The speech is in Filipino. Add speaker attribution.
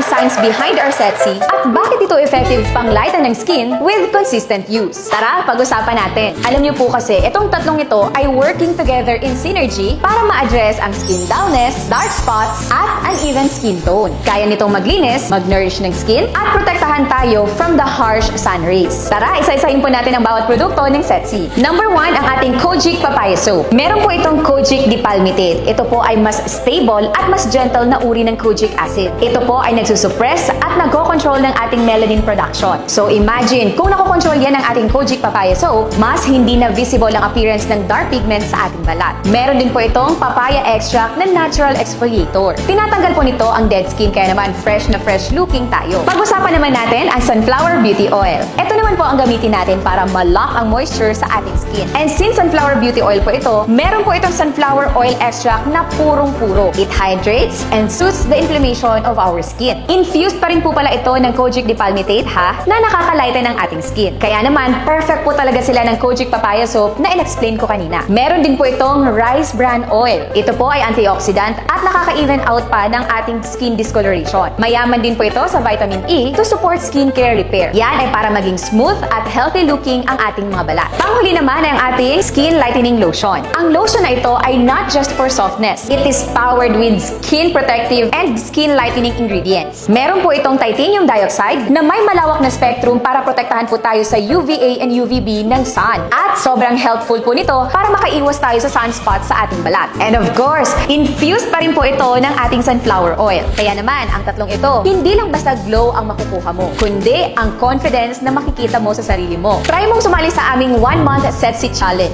Speaker 1: ang science behind our Setsi at bakit ito effective pang lighten ng skin with consistent use. Tara, pag-usapan natin. Alam niyo po kasi, itong tatlong ito ay working together in synergy para ma-address ang skin dullness, dark spots, at uneven skin tone. Kaya nitong maglinis, mag-nourish ng skin, at protektahan tayo from the harsh sun rays. Tara, isa-isahin po natin ang bawat produkto ng Setsi. Number 1, ang ating Kojic Papaya Soap. Meron po itong Kojic Dipalmitate. Ito po ay mas stable at mas gentle na uri ng kojic acid. Ito po ay nagsusuppress at nagko-control ng ating melanin production. So imagine, kung nako-control yan ng ating Kojic Papaya Soap, mas hindi na visible ang appearance ng dark pigments sa ating balat. Meron din po itong papaya extract na natural exfoliator. Tinatanggal po nito ang dead skin, kaya naman fresh na fresh looking tayo. Pag-usapan naman natin ang Sunflower Beauty Oil. Ito naman po ang gamitin natin para ma-lock ang moisture sa ating skin. And since Sunflower Beauty Oil po ito, meron po itong sunflower oil extract na purong-puro. It hydrates and soothes the inflammation of our skin. Infused pa rin po pala ito ng Kojic Dipalmitate na nakakalighten ng ating skin. Kaya naman, perfect po talaga sila ng Kojic Papaya Soap na in-explain ko kanina. Meron din po itong Rice Bran Oil. Ito po ay antioxidant at nakaka-even out pa ng ating skin discoloration. Mayaman din po ito sa vitamin E to support skincare repair. Yan ay para maging smooth at healthy looking ang ating mga balat. Panghuli naman ay ang ating Skin Lightening Lotion. Ang lotion na ito ay not just for softness. It is powered with skin protective and skin lightening ingredients. Meron po itong titanium dioxide na may malawak na spectrum para protektahan po tayo sa UVA and UVB ng sun. At sobrang helpful po nito para makaiwas tayo sa sunspots sa ating balat. And of course, infused pa rin po ito ng ating sunflower oil. Kaya naman, ang tatlong ito, hindi lang basta glow ang makukuha mo, kundi ang confidence na makikita mo sa sarili mo. Try mong sumali sa aming 1-month Setsi Challenge.